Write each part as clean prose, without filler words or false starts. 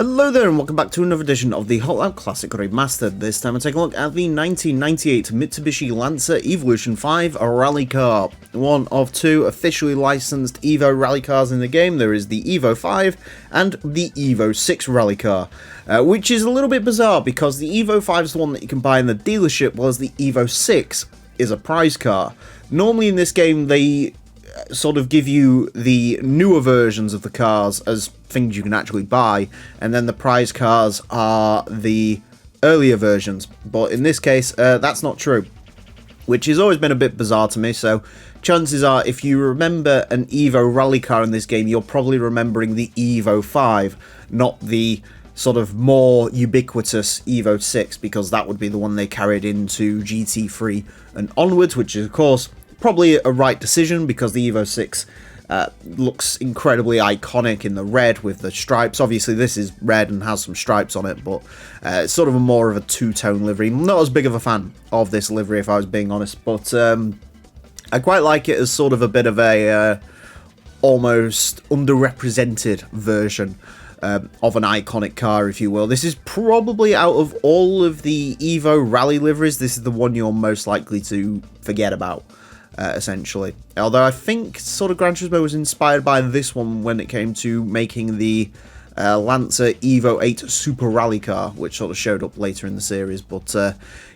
Hello there and welcome back to another edition of the Hot Lap Classic Remastered. This time we're taking a look at the 1998 Mitsubishi Lancer Evolution 5 rally car. One of two officially licensed Evo rally cars in the game. There is the Evo 5 and the Evo 6 rally car. Which is a little bit bizarre because the Evo 5 is the one that you can buy in the dealership, whereas the Evo 6 is a prize car. Normally in this game they sort of give you the newer versions of the cars as things you can actually buy, and then the prize cars are the earlier versions, but in this case that's not true, which has always been a bit bizarre to me. So chances are, if you remember an Evo rally car in this game, you're probably remembering the Evo 5, not the sort of more ubiquitous Evo 6, because that would be the one they carried into GT3 and onwards, which is of course probably a right decision because the Evo 6 looks incredibly iconic in the red with the stripes. Obviously this is red and has some stripes on it, but it's sort of more of a two-tone livery. Not as big of a fan of this livery, if I was being honest, but I quite like it as sort of a bit of a almost underrepresented version of an iconic car, if you will. This is probably, out of all of the Evo rally liveries, this is the one you're most likely to forget about. Essentially. Although I think sort of Gran Turismo was inspired by this one when it came to making the Lancer Evo 8 Super Rally car, which sort of showed up later in the series. But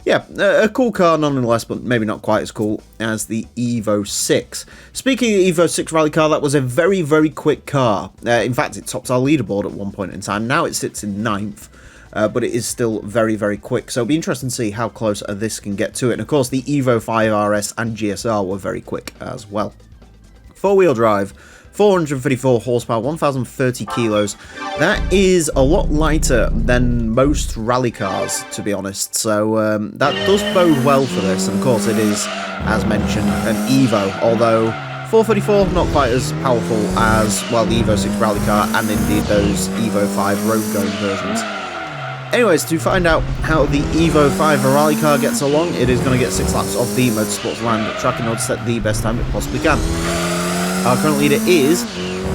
yeah, a cool car nonetheless, but maybe not quite as cool as the Evo 6. Speaking of the Evo 6 Rally car, that was a very, very quick car. In fact, it topped our leaderboard at one point in time. Now it sits in 9th. But it is still very, very quick, so it'll be interesting to see how close this can get to it. And of course, the Evo 5 RS and GSR were very quick as well. Four-wheel drive, 434 horsepower, 1,030 kilos. That is a lot lighter than most rally cars, to be honest, so that does bode well for this. And of course, it is, as mentioned, an Evo, although 434 not quite as powerful as, well, the Evo 6 rally car and indeed those Evo 5 road-going versions. Anyways, to find out how the Evo 5 rally car gets along, it is going to get 6 laps of the Motorsports Land track in order to set the best time it possibly can. Our current leader is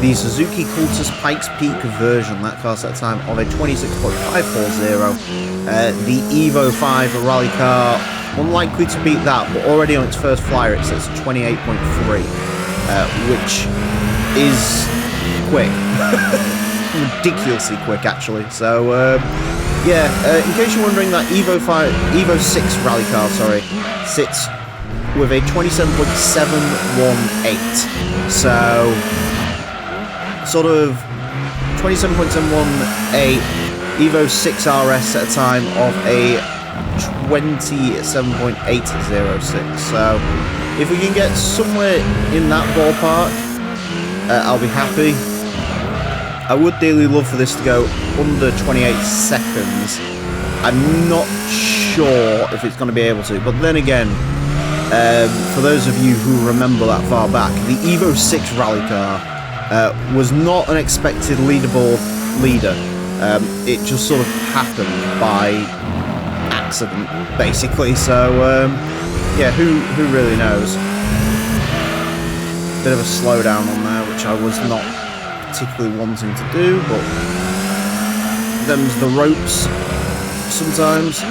the Suzuki Cultus Pikes Peak version. That car set a time of a 26.540. The Evo 5 rally car, unlikely to beat that, but already on its first flyer it sets 28.3, which is quick. Ridiculously quick, actually. So, yeah, in case you're wondering, that Evo 6 rally car, sits with a 27.718. So, sort of 27.718, Evo 6 RS at a time of a 27.806. So, if we can get somewhere in that ballpark, I'll be happy. I would dearly love for this to go under 28 seconds. I'm not sure if it's going to be able to, but then again, for those of you who remember that far back, the Evo 6 rally car was not an expected leaderboard leader. It just sort of happened by accident, basically, so yeah, who really knows. Bit of a slowdown on there, which I was not particularly wanting to do, but them's the ropes sometimes.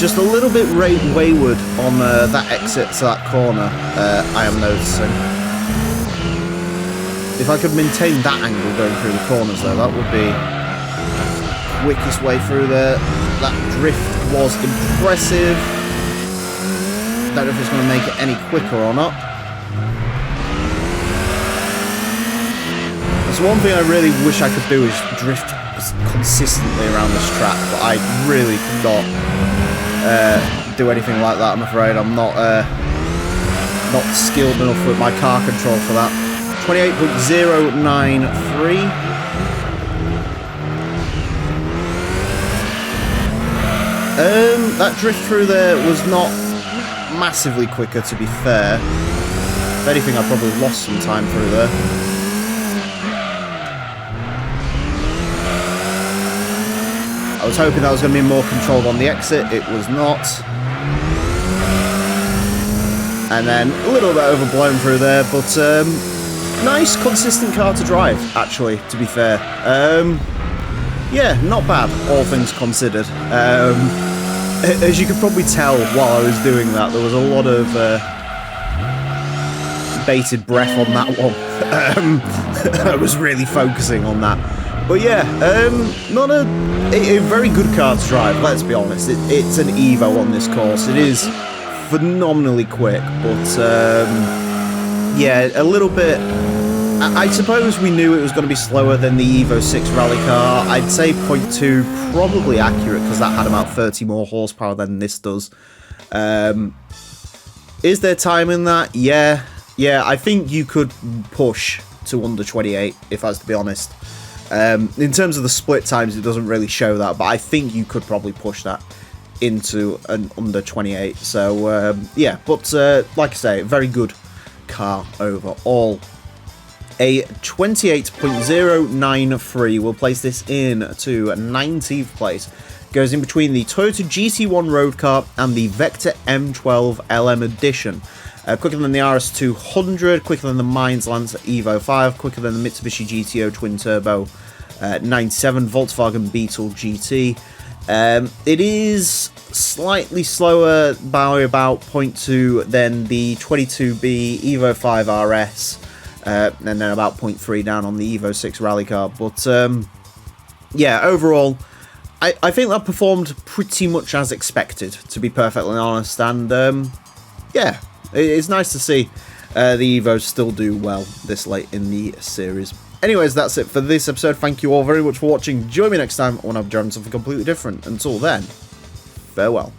Just a little bit wayward on that exit to that corner, I am noticing. If I could maintain that angle going through the corners though, that would be the quickest way through there. That drift was impressive. Don't know if it's going to make it any quicker or not. So one thing I really wish I could do is drift consistently around this track, but I really could not do anything like that, I'm afraid. I'm not skilled enough with my car control for that. 28.093. That drift through there was not massively quicker, to be fair. If anything, I probably lost some time through there. I was hoping that was going to be more controlled on the exit. It was not. And then a little bit overblown through there, but nice, consistent car to drive, actually, to be fair. Yeah, not bad, all things considered. As you could probably tell while I was doing that, there was a lot of bated breath on that one. I was really focusing on that. But yeah, not a very good car to drive, let's be honest. It's an Evo on this course. It is phenomenally quick, but yeah, a little bit... I suppose we knew it was going to be slower than the Evo 6 rally car. I'd say 0.2 probably accurate because that had about 30 more horsepower than this does. Is there time in that? Yeah, I think you could push to under 28, if I was to be honest. In terms of the split times, it doesn't really show that, but I think you could probably push that into an under 28. So, yeah, but like I say, very good car overall. A 28.093 will place this in to 19th place. Goes in between the Toyota GT1 road car and the Vector M12 LM Edition. Quicker than the RS200, quicker than the Mainz Lancer Evo 5, quicker than the Mitsubishi GTO Twin Turbo 97, Volkswagen Beetle GT. It is slightly slower by about 0.2 than the 22B Evo 5 RS. And then about 0.3 down on the Evo 6 rally car. But, yeah, overall, I think that performed pretty much as expected, to be perfectly honest. And, yeah, it's nice to see the Evos still do well this late in the series. Anyways, that's it for this episode. Thank you all very much for watching. Join me next time when I've done something completely different. Until then, farewell.